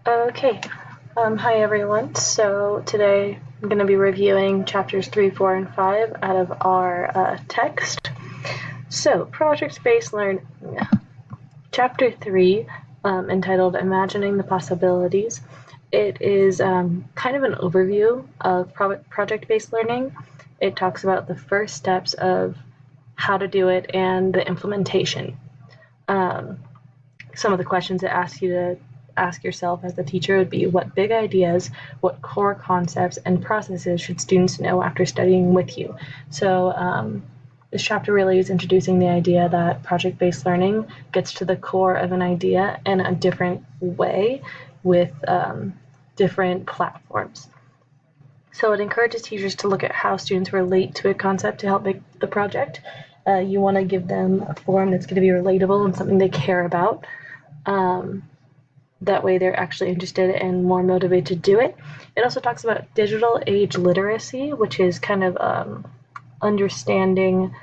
Okay. Hi everyone. So today I'm going to be reviewing chapters 3, 4, and 5 out of our text. So, project-based learning. Chapter 3, entitled Imagining the Possibilities. It is kind of an overview of project-based learning. It talks about the first steps of how to do it and the implementation. Some of the questions it asks you to ask yourself as the teacher would be: what big ideas, what core concepts and processes should students know after studying with you? So this chapter really is introducing the idea that project-based learning gets to the core of an idea in a different way with different platforms. So it encourages teachers to look at how students relate to a concept to help make the project. You want to give them a form that's going to be relatable and something they care about. That way they're actually interested and more motivated to do it. It also talks about digital age literacy, which is kind of understanding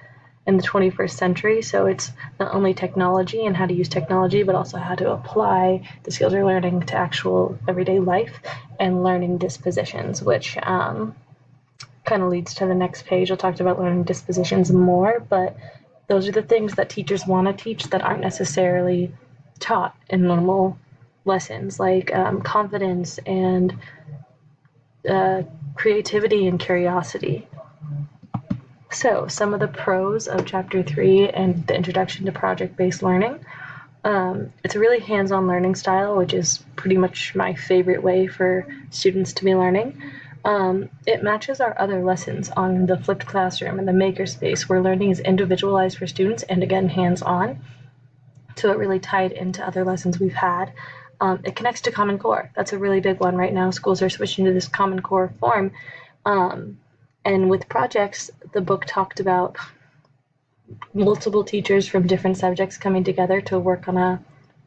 in the 21st century. So it's not only technology and how to use technology, but also how to apply the skills you're learning to actual everyday life and learning dispositions, which kind of leads to the next page. I'll talk about learning dispositions more, but those are the things that teachers want to teach that aren't necessarily taught in normal lessons, like confidence and creativity and curiosity. So, some of the pros of Chapter 3 and the introduction to project-based learning. It's a really hands-on learning style, which is pretty much my favorite way for students to be learning. It matches our other lessons on the flipped classroom and the makerspace, where learning is individualized for students and again hands-on. So it really tied into other lessons we've had. It connects to Common Core. That's a really big one right now. Schools are switching to this Common Core form. And with projects, the book talked about multiple teachers from different subjects coming together to work on a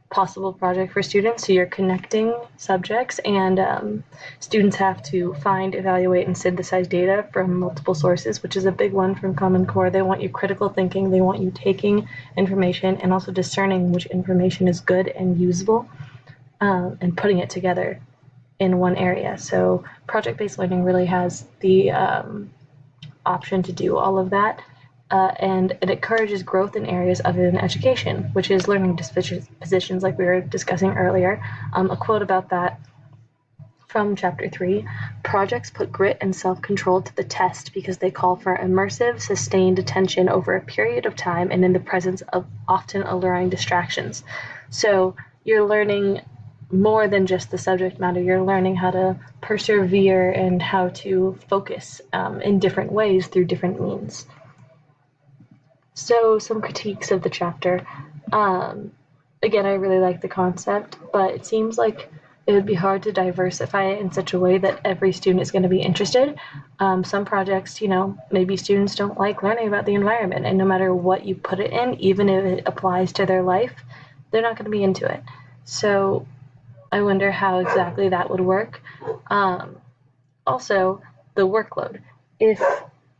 possible project for students. So you're connecting subjects, and students have to find, evaluate, and synthesize data from multiple sources, which is a big one from Common Core. They want you critical thinking, they want you taking information and also discerning which information is good and usable, and putting it together in one area. So project-based learning really has the option to do all of that. And it encourages growth in areas other than education, which is learning dispositions, like we were discussing earlier. A quote about that from Chapter 3: projects put grit and self-control to the test because they call for immersive, sustained attention over a period of time and in the presence of often alluring distractions. So you're learning more than just the subject matter. You're learning how to persevere and how to focus in different ways through different means. So, some critiques of the chapter. Again, I really like the concept, but it seems like it would be hard to diversify it in such a way that every student is going to be interested. Some projects, maybe students don't like learning about the environment, and no matter what you put it in, even if it applies to their life, they're not going to be into it. So, I wonder how exactly that would work. Also, the workload. If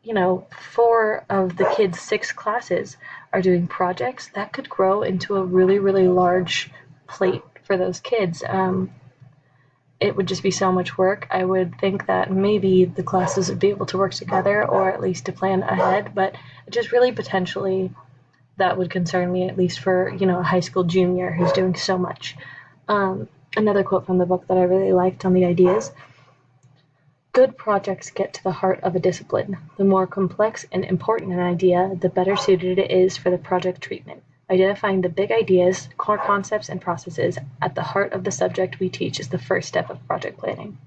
4 of the kids' 6 classes are doing projects, that could grow into a really, really large plate for those kids. It would just be so much work. I would think that maybe the classes would be able to work together, or at least to plan ahead, but just really potentially that would concern me, at least for, a high school junior who's doing so much. Another quote from the book that I really liked on the ideas: good projects get to the heart of a discipline. The more complex and important an idea, the better suited it is for the project treatment. Identifying the big ideas, core concepts, and processes at the heart of the subject we teach is the first step of project planning.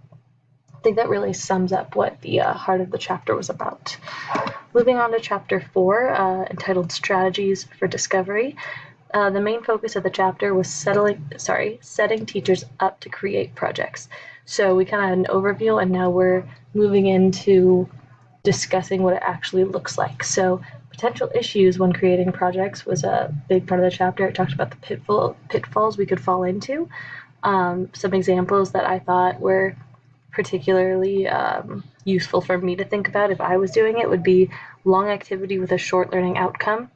I think that really sums up what the heart of the chapter was about. Moving on to Chapter 4, entitled Strategies for Discovery. The main focus of the chapter was setting teachers up to create projects. So we kind of had an overview, and now we're moving into discussing what it actually looks like. So potential issues when creating projects was a big part of the chapter. It talked about the pitfalls we could fall into. Some examples that I thought were particularly useful for me to think about if I was doing it would be long activity with a short learning outcome.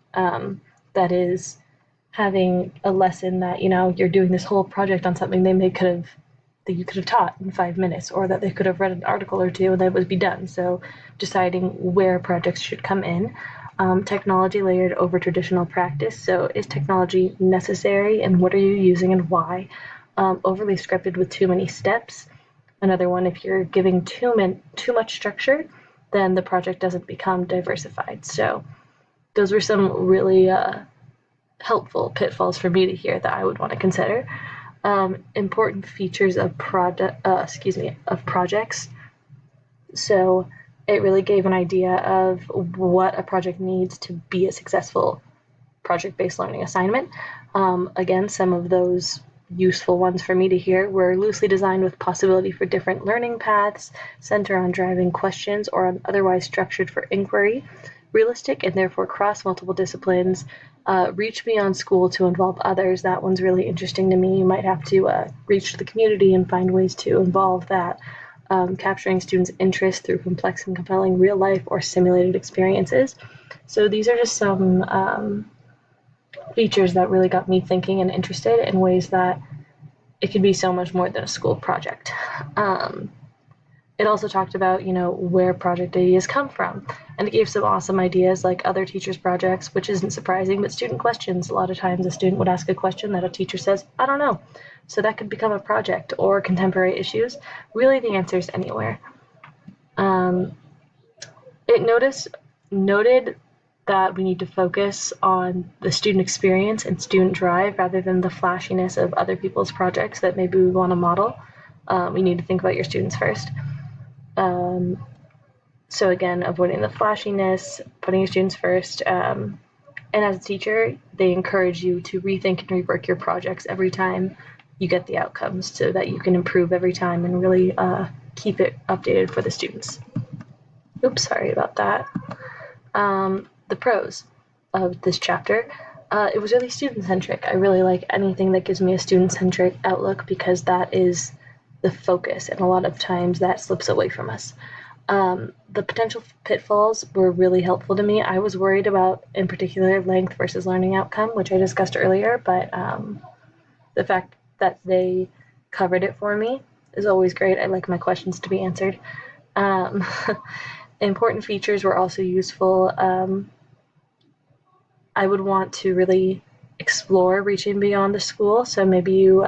That is, having a lesson that you're doing this whole project on something they that you could have taught in 5 minutes, or that they could have read an article or two and that would be done. So deciding where projects should come in. Technology layered over traditional practice. So is technology necessary, and what are you using and why? Overly scripted with too many steps. Another one, if you're giving too much structure, then the project doesn't become diversified. So those were some really helpful pitfalls for me to hear that I would want to consider. Important features of projects. So it really gave an idea of what a project needs to be a successful project-based learning assignment. Again, some of those useful ones for me to hear were loosely designed with possibility for different learning paths, center on driving questions, or otherwise structured for inquiry, realistic and therefore cross multiple disciplines, reach beyond school to involve others. That one's really interesting to me. You might have to reach the community and find ways to involve that. Capturing students' interest through complex and compelling real life or simulated experiences. So these are just some features that really got me thinking and interested in ways that it could be so much more than a school project. It also talked about, where project ideas come from. And it gave some awesome ideas like other teachers' projects, which isn't surprising, but student questions. A lot of times a student would ask a question that a teacher says, I don't know. So that could become a project, or contemporary issues. Really, the answer is anywhere. It noted that we need to focus on the student experience and student drive rather than the flashiness of other people's projects that maybe we want to model. We need to think about your students first. So again, avoiding the flashiness, putting your students first. And as a teacher, they encourage you to rethink and rework your projects every time you get the outcomes so that you can improve every time and really keep it updated for the students. Oops, sorry about that. The pros of this chapter. It was really student-centric. I really like anything that gives me a student-centric outlook because that is the focus, and a lot of times that slips away from us. The potential pitfalls were really helpful to me. I was worried about, in particular, length versus learning outcome, which I discussed earlier, but the fact that they covered it for me is always great. I like my questions to be answered. Important features were also useful. I would want to really explore reaching beyond the school, so maybe you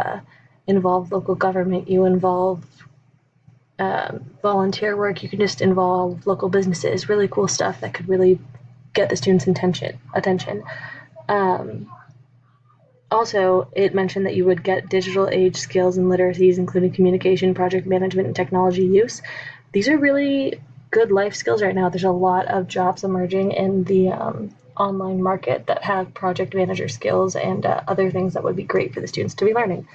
involve local government, you involve volunteer work, you can just involve local businesses, really cool stuff that could really get the students' attention. Also, it mentioned that you would get digital age skills and literacies, including communication, project management, and technology use. These are really good life skills right now. There's a lot of jobs emerging in the online market that have project manager skills and other things that would be great for the students to be learning.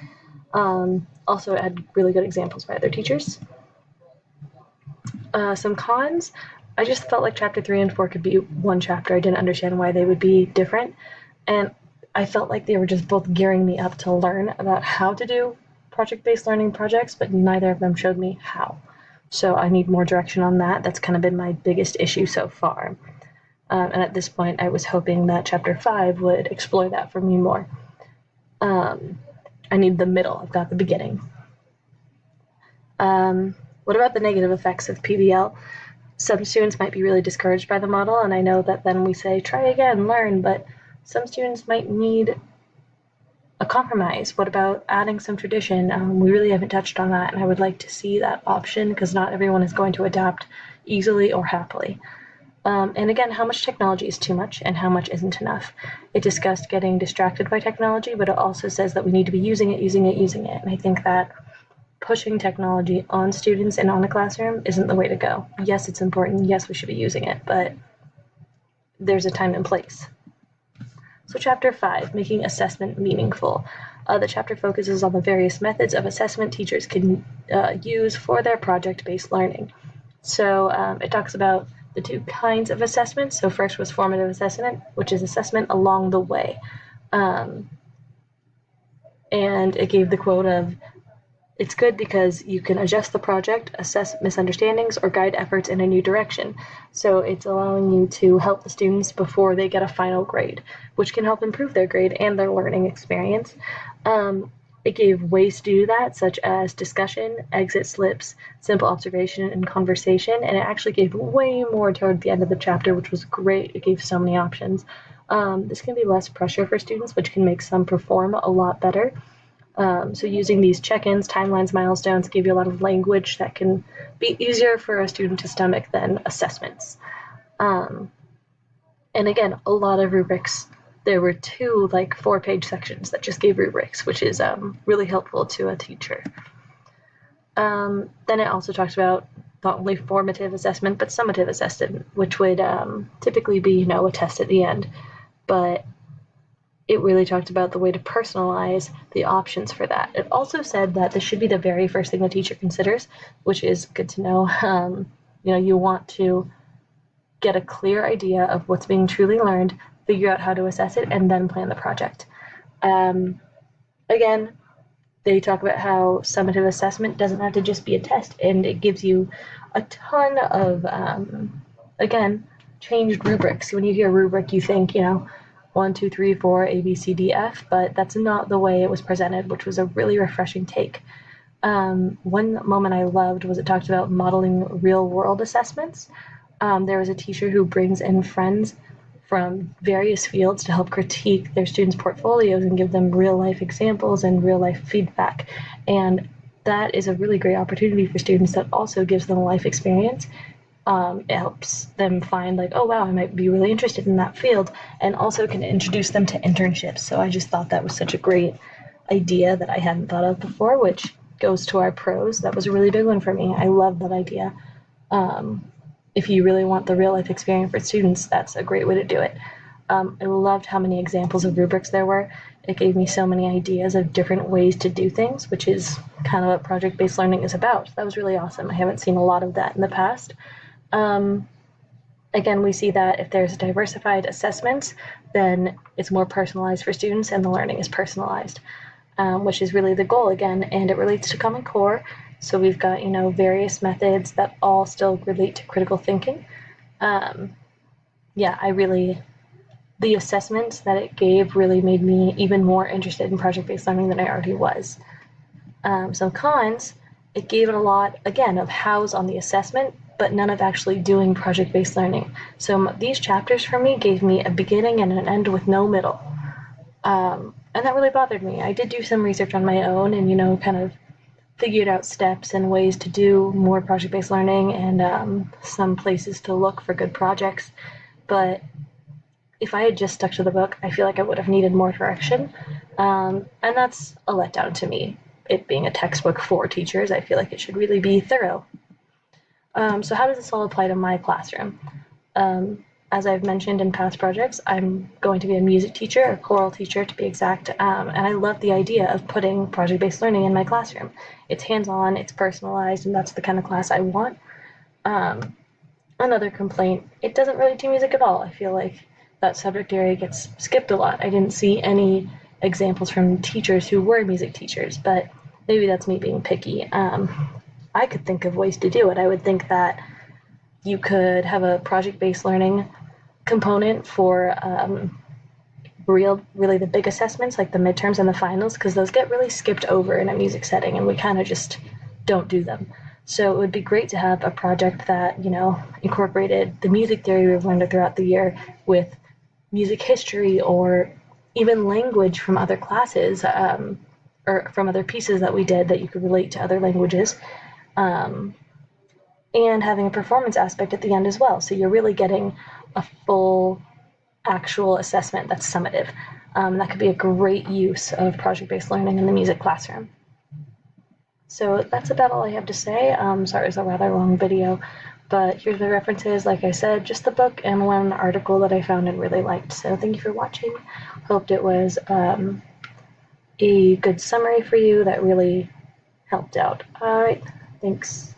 Also, it had really good examples by other teachers. Some cons, I just felt like chapter 3 and 4 could be one chapter. I didn't understand why they would be different. And I felt like they were just both gearing me up to learn about how to do project-based learning projects, but neither of them showed me how. So I need more direction on that. That's kind of been my biggest issue so far. And at this point, I was hoping that chapter 5 would explore that for me more. I need the middle. I've got the beginning. What about the negative effects of PBL? Some students might be really discouraged by the model, and I know that then we say, try again, learn, but some students might need a compromise. What about adding some tradition? We really haven't touched on that, and I would like to see that option because not everyone is going to adapt easily or happily. And again, how much technology is too much and how much isn't enough? It discussed getting distracted by technology, but it also says that we need to be using it. And I think that pushing technology on students and on a classroom isn't the way to go. Yes, it's important. Yes, we should be using it, but there's a time and place. So chapter 5, making assessment meaningful. The chapter focuses on the various methods of assessment teachers can use for their project-based learning. So it talks about the two kinds of assessment. So first was formative assessment, which is assessment along the way. And it gave the quote of, it's good because you can adjust the project, assess misunderstandings, or guide efforts in a new direction. So it's allowing you to help the students before they get a final grade, which can help improve their grade and their learning experience. It gave ways to do that, such as discussion, exit slips, simple observation, and conversation. And it actually gave way more toward the end of the chapter, which was great. It gave so many options. This can be less pressure for students, which can make some perform a lot better. So using these check-ins, timelines, milestones give you a lot of language that can be easier for a student to stomach than assessments. And again, a lot of rubrics. There were 2 4-page sections that just gave rubrics, which is really helpful to a teacher. Then it also talks about not only formative assessment, but summative assessment, which would typically be, a test at the end. But it really talked about the way to personalize the options for that. It also said that this should be the very first thing the teacher considers, which is good to know. You want to get a clear idea of what's being truly learned, figure out how to assess it, and then plan the project. Again, they talk about how summative assessment doesn't have to just be a test, and it gives you a ton of, again, changed rubrics. When you hear rubric, you think, 1, 2, 3, 4, A, B, C, D, F, but that's not the way it was presented, which was a really refreshing take. One moment I loved was it talked about modeling real world assessments. There was a teacher who brings in friends from various fields to help critique their students' portfolios and give them real life examples and real life feedback. And that is a really great opportunity for students that also gives them a life experience. It helps them find oh wow, I might be really interested in that field, and also can introduce them to internships. So I just thought that was such a great idea that I hadn't thought of before, which goes to our pros. That was a really big one for me. I love that idea. If you really want the real life experience for students, that's a great way to do it. I loved how many examples of rubrics there were. It gave me so many ideas of different ways to do things, which is kind of what project-based learning is about. That was really awesome. I haven't seen a lot of that in the past. Again, we see that if there's diversified assessments, then it's more personalized for students and the learning is personalized, which is really the goal again, and it relates to Common Core. So we've got, various methods that all still relate to critical thinking. The assessments that it gave really made me even more interested in project-based learning than I already was. Some cons, it gave it a lot, again, of hows on the assessment, but none of actually doing project-based learning. So these chapters for me gave me a beginning and an end with no middle. And that really bothered me. I did do some research on my own and, kind of figured out steps and ways to do more project-based learning and some places to look for good projects. But if I had just stuck to the book, I feel like I would have needed more direction. And that's a letdown to me. It being a textbook for teachers, I feel like it should really be thorough. So how does this all apply to my classroom? As I've mentioned in past projects, I'm going to be a music teacher, a choral teacher to be exact, and I love the idea of putting project-based learning in my classroom. It's hands-on, it's personalized, and that's the kind of class I want. Another complaint, it doesn't relate to music at all. I feel like that subject area gets skipped a lot. I didn't see any examples from teachers who were music teachers, but maybe that's me being picky. I could think of ways to do it. I would think that you could have a project-based learning component for really the big assessments like the midterms and the finals, because those get really skipped over in a music setting and we kind of just don't do them. So it would be great to have a project that, incorporated the music theory we've learned throughout the year with music history or even language from other classes or from other pieces that we did that you could relate to other languages. And having a performance aspect at the end as well. So you're really getting a full actual assessment that's summative. That could be a great use of project-based learning in the music classroom. So that's about all I have to say. Sorry, it's a rather long video, but here's the references. Like I said, just the book and one article that I found and really liked. So thank you for watching. Hoped it was a good summary for you that really helped out. All right, thanks.